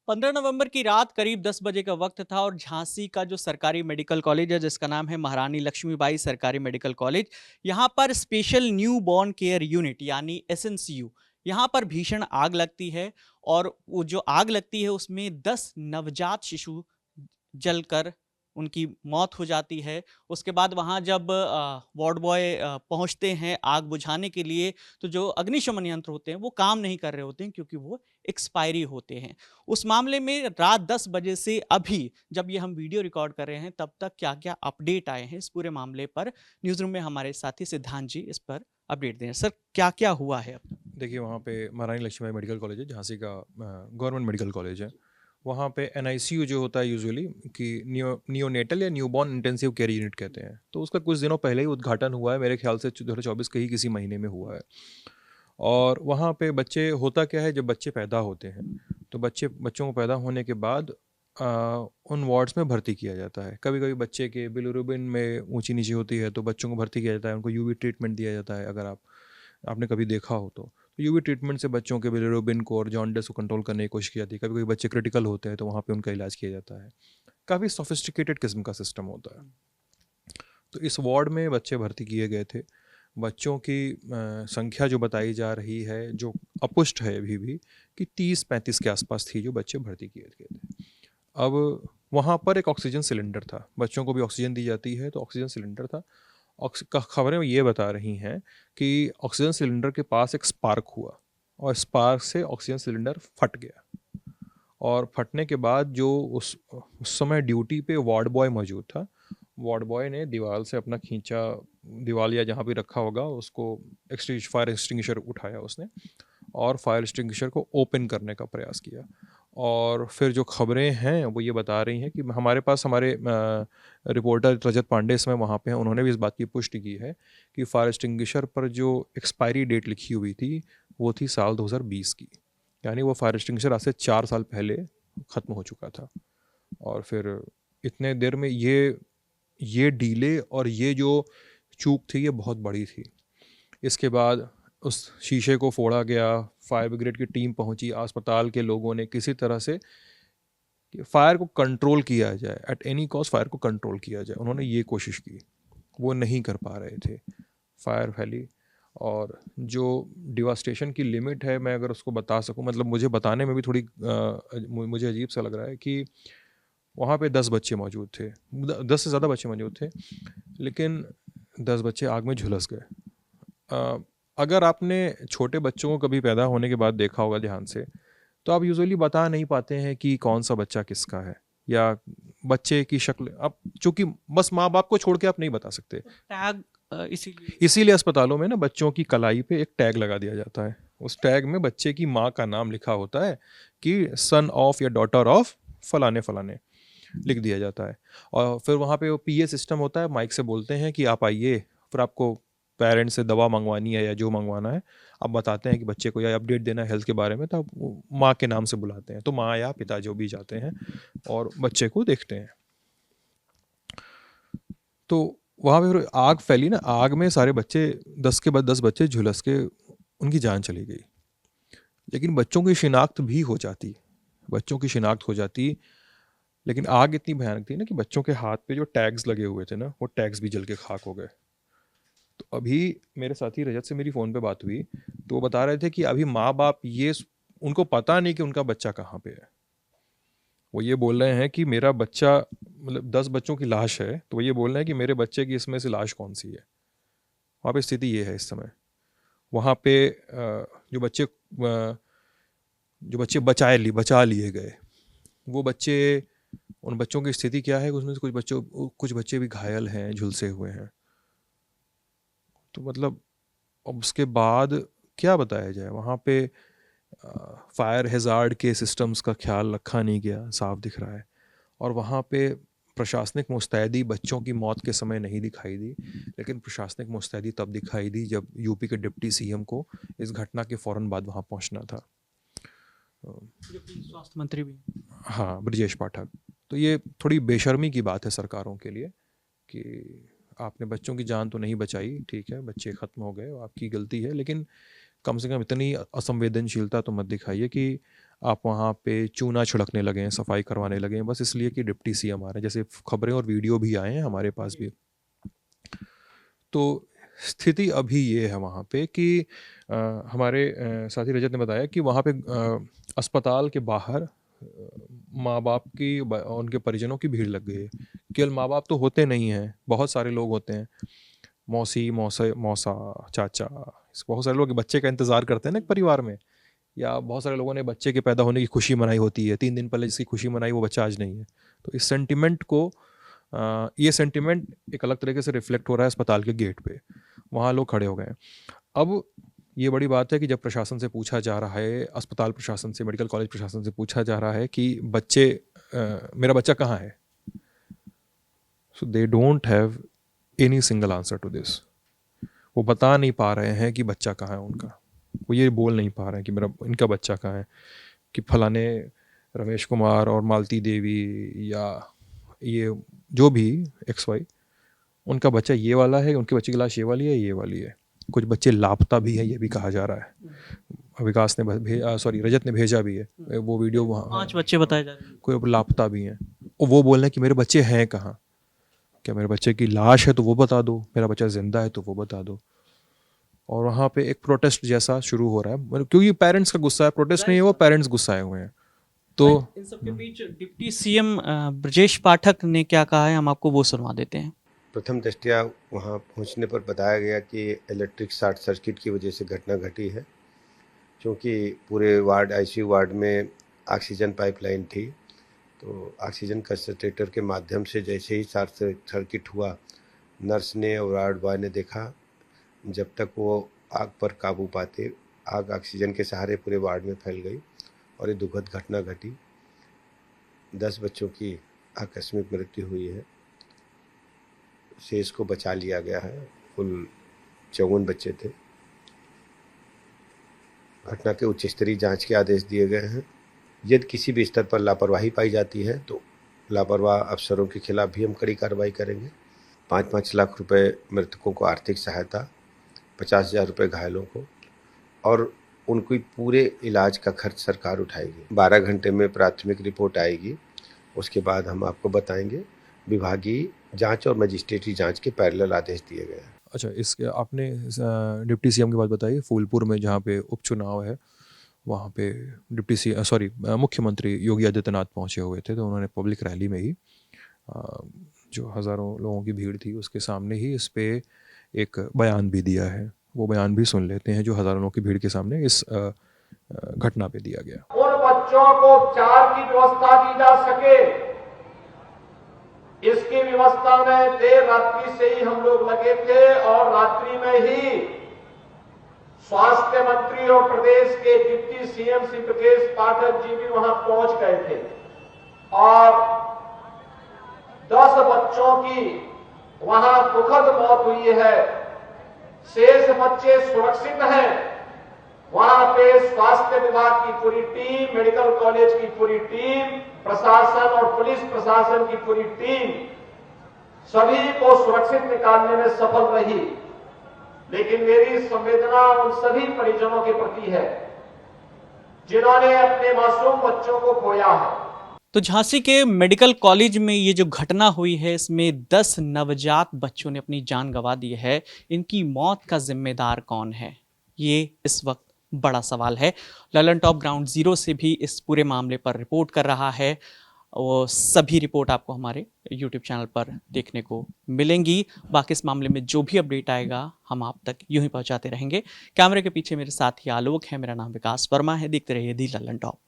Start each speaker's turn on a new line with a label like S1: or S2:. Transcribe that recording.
S1: 15 नवंबर की रात करीब 10 बजे का वक्त था और झांसी का जो सरकारी मेडिकल कॉलेज है जिसका नाम है महारानी लक्ष्मीबाई सरकारी मेडिकल कॉलेज, यहाँ पर special new born care unit यानी एसएनसीयू, यहाँ पर भीषण आग लगती है। और वो जो आग लगती है उसमें 10 नवजात शिशु जलकर उनकी मौत हो जाती है। उसके बाद वहाँ जब वार्ड बॉय पहुँचते हैं आग बुझाने के लिए, तो जो अग्निशमन यंत्र होते हैं वो काम नहीं कर रहे होते हैं क्योंकि वो एक्सपायरी होते हैं। उस मामले में रात 10 बजे से अभी जब ये हम वीडियो रिकॉर्ड कर रहे हैं तब तक क्या-क्या अपडेट आए हैं इस पूरे मामले पर, न्यूज़ रूम में हमारे साथी सिद्धांत जी इस पर अपडेट दें। सर, क्या-क्या हुआ है अब तक?
S2: देखिए, वहाँ पे महारानी लक्ष्मीबाई मेडिकल कॉलेज है, झांसी का गवर्नमेंट मेडिकल कॉलेज है। वहाँ पे एनआईसीयू जो होता है यूजुअली कि नियोनेटल या न्यूबॉर्न इंटेंसिव केयर यूनिट कहते हैं, तो उसका कुछ दिनों पहले ही उद्घाटन हुआ है। मेरे ख्याल से 2024 के ही किसी महीने में हुआ है। और वहाँ पे बच्चे, होता क्या है, जब बच्चे पैदा होते हैं तो बच्चों को पैदा होने के बाद आ, उन वार्ड्स में भर्ती किया जाता है। कभी कभी बच्चे के बिलिरुबिन में ऊंची नीची होती है तो बच्चों को भर्ती किया जाता है, उनको यूवी ट्रीटमेंट दिया जाता है। अगर आपने कभी देखा हो तो यूवी ट्रीटमेंट से बच्चों के बिलिरुबिन को और जॉन्डिस को कंट्रोल करने की कोशिश की जाती है। कभी कभी बच्चे क्रिटिकल होते हैं तो वहाँ पे उनका इलाज किया जाता है। काफ़ी सोफिस्टिकेटेड किस्म का सिस्टम होता है। तो इस वार्ड में बच्चे भर्ती किए गए थे। बच्चों की संख्या जो बताई जा रही है, जो अपुष्ट है अभी भी, कि 30-35 के आसपास थी जो बच्चे भर्ती किए गए थे। अब वहाँ पर एक ऑक्सीजन सिलेंडर था, बच्चों को भी ऑक्सीजन दी जाती है तो ऑक्सीजन सिलेंडर था। खबरें ये बता रही हैं कि ऑक्सीजन सिलेंडर के पास एक स्पार्क हुआ और स्पार्क से ऑक्सीजन सिलेंडर फट गया। और फटने के बाद जो उस समय ड्यूटी पे वार्ड बॉय मौजूद था, वार्ड बॉय ने दीवार से अपना खींचा, दीवार या जहाँ भी रखा होगा उसको फायर एक्सटिंग्विशर उठाया उसने और फायर एक्सटिंग्विशर को ओपन करने का प्रयास किया। और फिर जो खबरें हैं वो ये बता रही हैं कि हमारे पास हमारे रिपोर्टर रजत पांडे इसमें वहाँ पे हैं, उन्होंने भी इस बात की पुष्टि की है कि फायर एक्सटिंग्विशर पर जो एक्सपायरी डेट लिखी हुई थी वो थी साल 2020 की। यानी वो फायर एक्सटिंग्विशर आज से 4 साल पहले ख़त्म हो चुका था। और फिर इतने देर में ये डीले और ये जो चूक थी ये बहुत बड़ी थी। इसके बाद उस शीशे को फोड़ा गया, फायर ब्रिगेड की टीम पहुंची, अस्पताल के लोगों ने किसी तरह से फायर को कंट्रोल किया जाए, एट एनी कॉस्ट फायर को कंट्रोल किया जाए, उन्होंने ये कोशिश की। वो नहीं कर पा रहे थे, फायर फैली। और जो डिवास्टेशन की लिमिट है, मैं अगर उसको बता सकूं, मतलब मुझे बताने में भी थोड़ी मुझे अजीब सा लग रहा है कि वहाँ पे 10 बच्चे मौजूद थे, 10 से ज़्यादा बच्चे मौजूद थे, लेकिन 10 बच्चे आग में झुलस गए। अगर आपने छोटे बच्चों को कभी पैदा होने के बाद देखा होगा ध्यान से, तो आप यूजुअली बता नहीं पाते हैं कि कौन सा बच्चा किसका है, या बच्चे की शक्ल आप चूंकि बस माँ बाप को छोड़ के आप नहीं बता सकते।
S1: टैग इसीलिए।
S2: इसीलिए अस्पतालों में ना बच्चों की कलाई पे एक टैग लगा दिया जाता है। उस टैग में बच्चे की माँ का नाम लिखा होता है कि सन ऑफ या डॉटर ऑफ फलाने फलाने लिख दिया जाता है। और फिर वहाँ पे वो पीए सिस्टम होता है, माइक से बोलते हैं कि आप आइए, फिर आपको पेरेंट्स से दवा मंगवानी है या जो मंगवाना है आप बताते हैं कि बच्चे को या अपडेट देना है हेल्थ के बारे में, तो आप माँ के नाम से बुलाते हैं, तो माँ या पिता जो भी जाते हैं और बच्चे को देखते हैं। तो वहाँ पे फिर आग फैली ना, आग में सारे बच्चे, 10 के बाद 10 बच्चे झुलस के उनकी जान चली गई। लेकिन बच्चों की शिनाख्त भी हो जाती, बच्चों की शिनाख्त हो जाती। लेकिन आग इतनी भयानक थी ना कि बच्चों के हाथ पे जो टैग्स लगे हुए थे ना, वो टैग्स भी जल के खाक हो गए। तो अभी मेरे साथी रजत से मेरी फ़ोन पे बात हुई, तो वो बता रहे थे कि अभी माँ बाप उनको पता नहीं कि उनका बच्चा कहाँ पे है। वो ये बोल रहे हैं कि मेरा बच्चा, मतलब 10 बच्चों की लाश है, तो वो ये बोल रहे हैं कि मेरे बच्चे की इसमें से लाश कौन सी है। वहाँ पे स्थिति ये है इस समय। वहाँ पे जो बच्चे बचा लिए गए, वो बच्चे, उन बच्चों की स्थिति क्या है, उसमें से कुछ बच्चे भी घायल हैं, झुलसे हुए हैं। तो मतलब अब उसके बाद क्या बताया जाए। वहाँ पे फायर हैज़ार्ड के सिस्टम्स का ख्याल रखा नहीं गया, साफ दिख रहा है। और वहाँ पे प्रशासनिक मुस्तैदी बच्चों की मौत के समय नहीं दिखाई दी, लेकिन प्रशासनिक मुस्तैदी तब दिखाई दी जब यूपी के डिप्टी सीएम को इस घटना के फ़ौरन बाद वहाँ पहुँचना था।
S1: जो कि स्वास्थ्य मंत्री भी हैं।
S2: हाँ, ब्रजेश पाठक। तो ये थोड़ी बेशर्मी की बात है सरकारों के लिए कि आपने बच्चों की जान तो नहीं बचाई, ठीक है, बच्चे ख़त्म हो गए, आपकी गलती है, लेकिन कम से कम इतनी असंवेदनशीलता तो मत दिखाइए कि आप वहाँ पे चूना छिड़कने लगे हैं, सफाई करवाने लगे हैं, बस इसलिए कि डिप्टी सीएम आ रहे हैं। जैसे खबरें और वीडियो भी आए हैं हमारे पास भी। तो स्थिति अभी ये है वहाँ पे कि हमारे साथी रजत ने बताया कि वहाँ पे अस्पताल के बाहर माँ बाप की उनके परिजनों की भीड़ लग गई है। केवल माँ बाप तो होते नहीं हैं, बहुत सारे लोग होते हैं, मौसी मौसा मौसा चाचा, बहुत सारे लोग बच्चे का इंतज़ार करते हैं ना एक परिवार में, या बहुत सारे लोगों ने बच्चे के पैदा होने की खुशी मनाई होती है, 3 दिन पहले जिसकी खुशी मनाई वो बच्चा आज नहीं है। तो इस सेंटिमेंट को ये सेंटिमेंट एक अलग तरीके से रिफ्लेक्ट हो रहा है अस्पताल के गेट पे, वहाँ लोग खड़े हो गए हैं। अब ये बड़ी बात है कि जब प्रशासन से पूछा जा रहा है, अस्पताल प्रशासन से, मेडिकल कॉलेज प्रशासन से पूछा जा रहा है कि मेरा बच्चा कहाँ है, so they don't have any single answer to this. वो बता नहीं पा रहे हैं कि बच्चा कहाँ है उनका, वो ये बोल नहीं पा रहे हैं कि इनका बच्चा कहाँ है, कि फलाने रमेश कुमार और मालती देवी या ये जो भी XY, उनका बच्चा ये वाला है, उनके बच्चे की लाश ये वाली है, ये वाली है। कुछ बच्चे लापता भी है, ये भी कहा जा रहा है। विकास ने रजत ने भेजा भी है वो वीडियो, वहाँ
S1: 5 बच्चे बताए जा रहे हैं।
S2: कोई लापता भी हैं, और वो बोल रहे हैं कि मेरे बच्चे हैं कहाँ, क्या मेरे बच्चे की लाश है तो वो बता दो, मेरा बच्चा जिंदा है तो वो बता दो। और वहाँ पे एक प्रोटेस्ट जैसा शुरू हो रहा है, मतलब क्योंकि पेरेंट्स का गुस्सा है, प्रोटेस्ट नहीं है, वो पेरेंट्स गुस्साए हुए हैं। तो
S1: इन सबके बीच डिप्टी सीएम ब्रजेश पाठक ने क्या कहा है, हम आपको वो सुनवा देते हैं।
S3: प्रथम दृष्टया वहाँ पहुँचने पर बताया गया कि इलेक्ट्रिक शॉर्ट सर्किट की वजह से घटना घटी है, क्योंकि पूरे वार्ड ICU वार्ड में ऑक्सीजन पाइपलाइन थी, तो ऑक्सीजन कंसंट्रेटर के माध्यम से जैसे ही शॉर्ट सर्किट हुआ, नर्स ने और वार्ड बॉय ने देखा, जब तक वो आग पर काबू पाते, आग ऑक्सीजन के सहारे पूरे वार्ड में फैल गई और ये दुखद घटना घटी। 10 बच्चों की आकस्मिक मृत्यु हुई है, शेष को बचा लिया गया है। कुल 54 बच्चे थे। घटना के उच्च स्तरीय जांच के आदेश दिए गए हैं। यदि किसी भी स्तर पर लापरवाही पाई जाती है तो लापरवाह अफसरों के खिलाफ भी हम कड़ी कार्रवाई करेंगे। 5-5 लाख रुपए मृतकों को आर्थिक सहायता, 50,000 रुपये घायलों को, और उनकी पूरे इलाज का खर्च सरकार उठाएगी। 12 घंटे में प्राथमिक रिपोर्ट आएगी, उसके बाद हम आपको बताएंगे। विभागीय जांच और मजिस्ट्रेटी जांच के पैरेलल आदेश दिए गए हैं।
S2: अच्छा, इसके आपने डिप्टी सीएम की बात बताई। फूलपुर में जहाँ पे उपचुनाव है, वहाँ पे मुख्यमंत्री योगी आदित्यनाथ पहुँचे हुए थे, तो उन्होंने पब्लिक रैली में ही जो हज़ारों लोगों की भीड़ थी उसके सामने ही इस पे एक बयान भी दिया है। वो बयान भी सुन लेते हैं जो हज़ारों लोगों की भीड़ के सामने इस घटना पे दिया गया।
S4: उन बच्चों को उपचार की व्यवस्था दी जा सके, इसकी व्यवस्था में देर रात्रि से ही हम लोग लगे थे, और रात्रि में ही स्वास्थ्य मंत्री और प्रदेश के डिप्टी सीएम श्री ब्रजेश पाठक जी भी वहां पहुंच गए थे, और 10 बच्चों की वहां दुखद मौत हुई है। शेष बच्चे सुरक्षित हैं। वहां पे स्वास्थ्य विभाग की पूरी टीम, मेडिकल कॉलेज की पूरी टीम, प्रशासन और पुलिस प्रशासन की पूरी टीम सभी को सुरक्षित निकालने में सफल रही। लेकिन मेरी संवेदना उन सभी परिजनों के प्रति है जिन्होंने अपने मासूम बच्चों को खोया है।
S1: तो झांसी के मेडिकल कॉलेज में ये जो घटना हुई है, इसमें 10 नवजात बच्चों ने अपनी जान गंवा दी है। इनकी मौत का जिम्मेदार कौन है, ये इस वक्त बड़ा सवाल है। ललन टॉप ग्राउंड जीरो से भी इस पूरे मामले पर रिपोर्ट कर रहा है। वो सभी रिपोर्ट आपको हमारे YouTube चैनल पर देखने को मिलेंगी। बाकी इस मामले में जो भी अपडेट आएगा हम आप तक यूं ही पहुंचाते रहेंगे। कैमरे के पीछे मेरे साथी आलोक है, मेरा नाम विकास वर्मा है। देखते रहिए दी ललन टॉप।